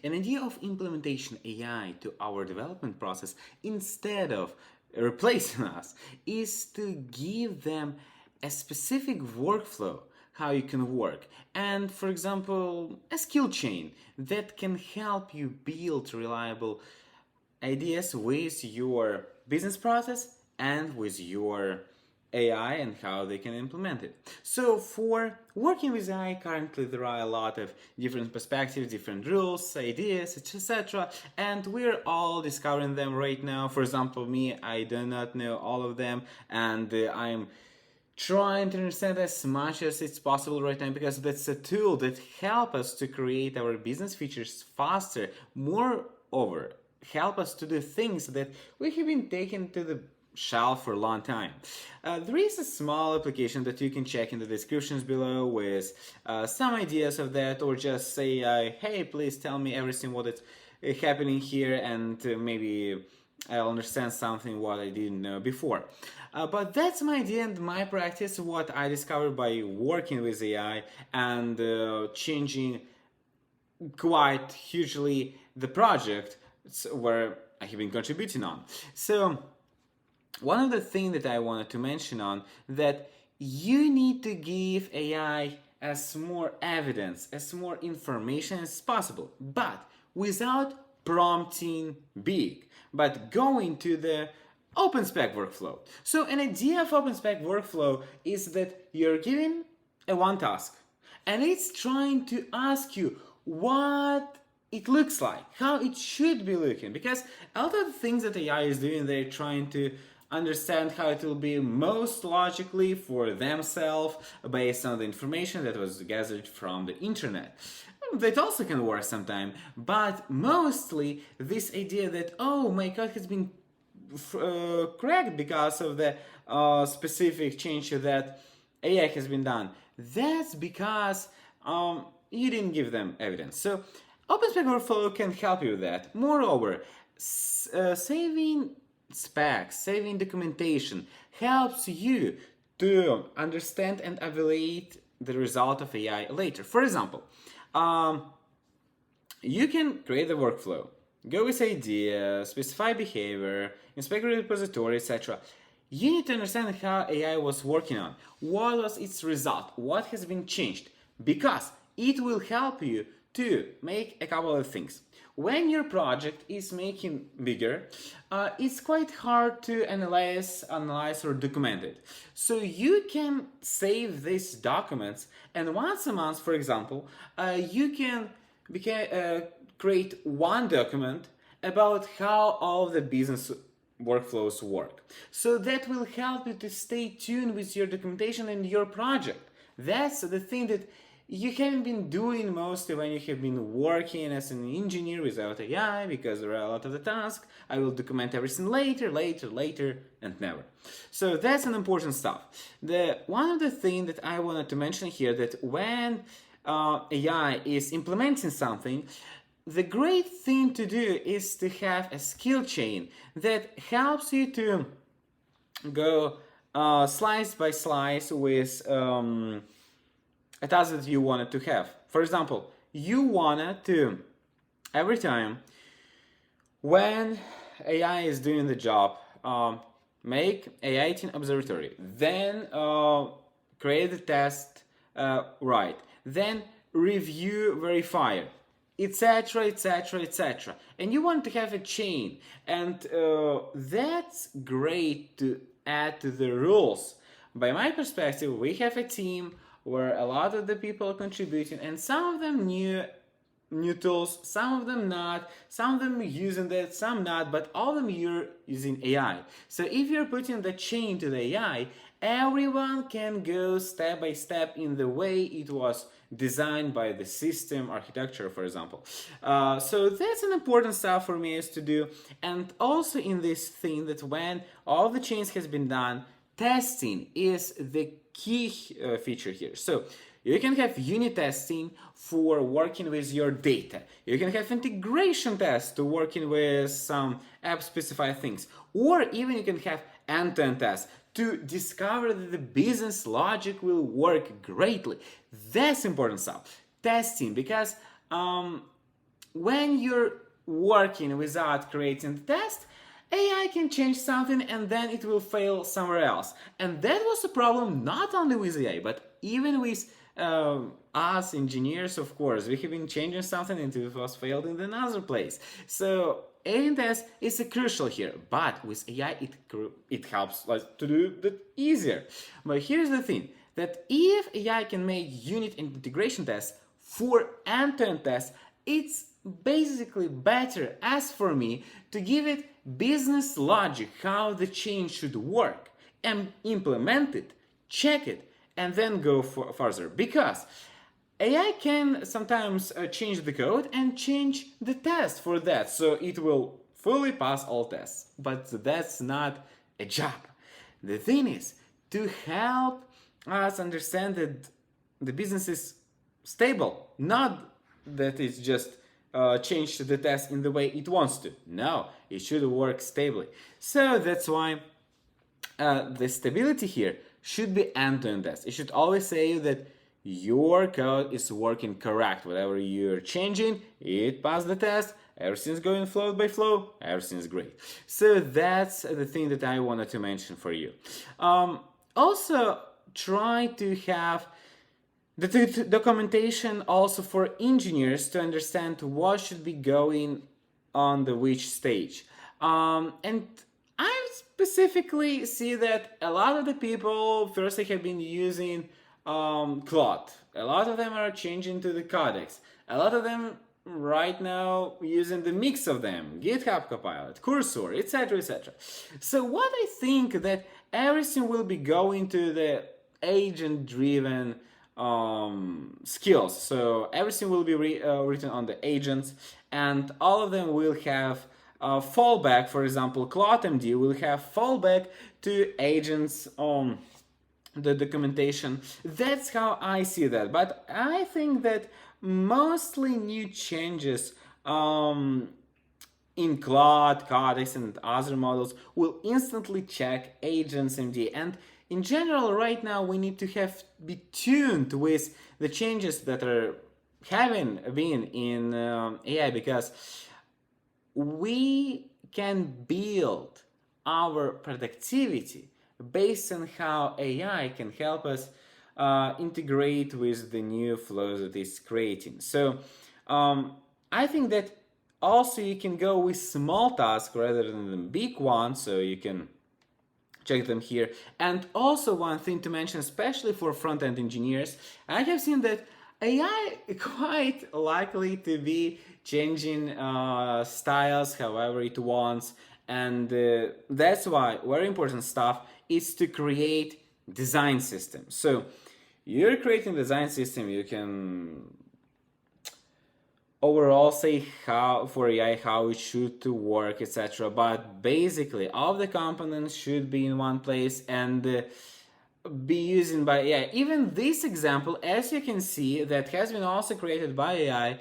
An idea of implementation AI to our development process instead of replacing us is to give them a specific workflow how you can work, and for example a skill chain that can help you build reliable ideas with your business process and with your AI and how they can implement it. So for working with AI, currently there are a lot of different perspectives, different rules, ideas, etc. And we're all discovering them right now. For example, me, I do not know all of them, and I'm trying to understand as much as it's possible right now, because that's a tool that help us to create our business features faster. Moreover, help us to do things that we have been taking to the shelf for a long time. There is a small application that you can check in the descriptions below with some ideas of that, or just say, hey, please tell me everything what is happening here, and maybe I'll understand something what I didn't know before. But that's my idea and my practice, what I discovered by working with AI and changing quite hugely the project where I have been contributing on. So one of the things that I wanted to mention on that you need to give AI as more evidence, as more information as possible, but without prompting big, but going to the OpenSpec workflow. So an idea of OpenSpec workflow is that you're given a one task and it's trying to ask you what it looks like, how it should be looking, because a lot of the things that AI is doing, they're trying to understand how it will be most logically for themselves based on the information that was gathered from the internet. That also can work sometimes, but mostly this idea that, oh, my code has been cracked because of the specific change that AI has been done. That's because you didn't give them evidence. So OpenSpec Workflow can help you with that. Moreover, saving specs, saving documentation helps you to understand and evaluate the result of AI later. For example, you can create a workflow, go with idea, specify behavior, inspect the repository, etc. You need to understand how AI was working on, what was its result, what has been changed, because it will help you to make a couple of things. When your project is making bigger, it's quite hard to analyze or document it. So you can save these documents, and once a month, for example, you can create one document about how all the business workflows work. So that will help you to stay tuned with your documentation and your project. That's the thing that you haven't been doing mostly when you have been working as an engineer without AI, because there are a lot of the tasks. I will document everything later, and never. So that's an important stuff. One of the things that I wanted to mention here, that when AI is implementing something, the great thing to do is to have a skill chain that helps you to go slice by slice with a task that you wanted to have. For example, you wanted to, every time when AI is doing the job, make AI team observatory, then create the test right, then review verifier, etc, etc, etc, and you want to have a chain, and that's great to add to the rules. By my perspective, we have a team where a lot of the people are contributing, and some of them new tools, some of them not, some of them using that, some not, but all of them you're using AI. So if you're putting the chain to the AI, everyone can go step by step in the way it was designed by the system architecture, for example. So that's an important stuff for me is to do. And also in this thing that when all the chains has been done, testing is the key feature here. So you can have unit testing for working with your data. You can have integration tests to working with some app-specified things. Or even you can have end-to-end tests to discover that the business logic will work greatly. That's important stuff. Testing, because when you're working without creating the test, AI can change something and then it will fail somewhere else. And that was a problem not only with AI, but even with us engineers, of course. We have been changing something and it was failed in another place. So A/B test is crucial here, but with AI it helps us to do that easier. But here's the thing, that if AI can make unit and integration tests for end-to-end tests, it's basically better, as for me, to give it business logic how the change should work and implement it, check it, and then go further. Because AI can sometimes change the code and change the test for that, so it will fully pass all tests. But that's not a job. The thing is to help us understand that the business is stable, not that it's just change the test in the way it wants to. No, it should work stably. So that's why the stability here should be end-to-end test. It should always say that your code is working correct. Whatever you're changing, it passed the test, everything's going flow by flow, everything's great. So that's the thing that I wanted to mention for you. Also, try to have the documentation also for engineers to understand what should be going on the which stage. And I specifically see that a lot of the people first have been using Claude. A lot of them are changing to the codecs. A lot of them right now using the mix of them, GitHub Copilot, Cursor, etc., etc. So what I think that everything will be going to the agent-driven skills. So everything will be written on the agents, and all of them will have fallback. For example, CloudMD will have fallback to agents on the documentation. That's how I see that. But I think that mostly new changes in Claude, Codex, and other models will instantly check agents MD. And in general, right now, we need to be tuned with the changes that are having been in AI, because we can build our productivity based on how AI can help us integrate with the new flows that it's creating. So I think that also you can go with small tasks rather than the big ones, so you can check them here. And also one thing to mention, especially for front-end engineers, I have seen that AI quite likely to be changing styles however it wants, and that's why very important stuff is to create design systems. So you're creating design system, you can overall say how for AI how it should to work, etc. But basically all the components should be in one place and be used by AI. Even this example, as you can see, that has been also created by AI,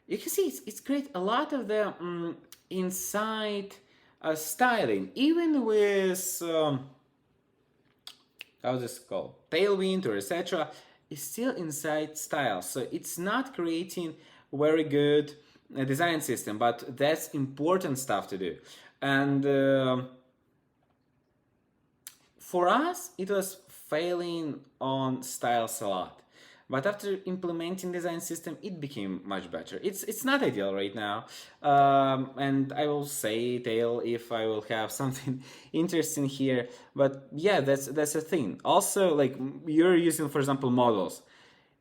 you can see it's create a lot of the inside styling, even with how's this called, Tailwind or etc. is still inside style. So it's not creating very good design system, but that's important stuff to do. And for us, it was failing on styles a lot. But after implementing design system, it became much better. It's not ideal right now, and I will say tail if I will have something interesting here. But yeah, that's a thing. Also, like you're using, for example, models.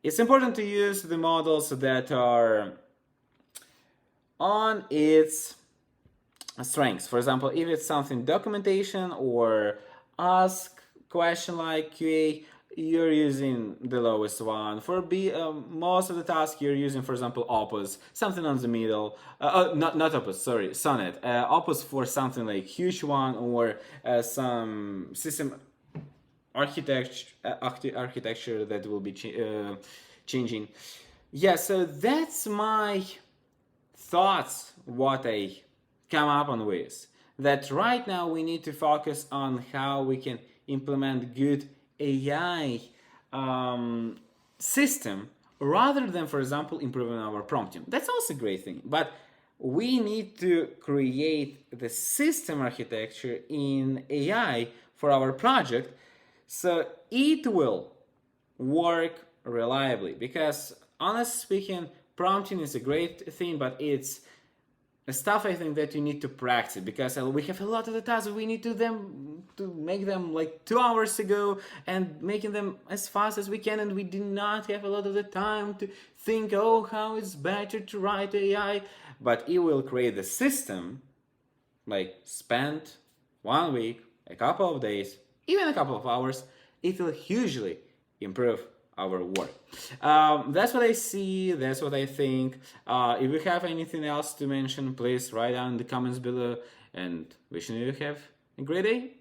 It's important to use the models that are on its strengths. For example, if it's something documentation or ask question like QA, you're using the lowest one. For most of the tasks you're using, for example, Opus, something on the middle. Not Opus, sorry, Sonnet. Opus for something like huge one, or some system architecture that will be changing. Yeah, so that's my thoughts, what I come up on with. That right now we need to focus on how we can implement good AI system rather than, for example, improving our prompting. That's also a great thing. But we need to create the system architecture in AI for our project so it will work reliably. Because honestly speaking, prompting is a great thing, but it's stuff I think that you need to practice, because we have a lot of the tasks we need to make them like 2 hours ago and making them as fast as we can, and we do not have a lot of the time to think, oh, how it's better to write AI. But it will create the system, like spend 1 week, a couple of days, even a couple of hours, it will hugely improve our work. That's what I see, that's what I think. If you have anything else to mention, please write down in the comments below, and wishing you to have a great day.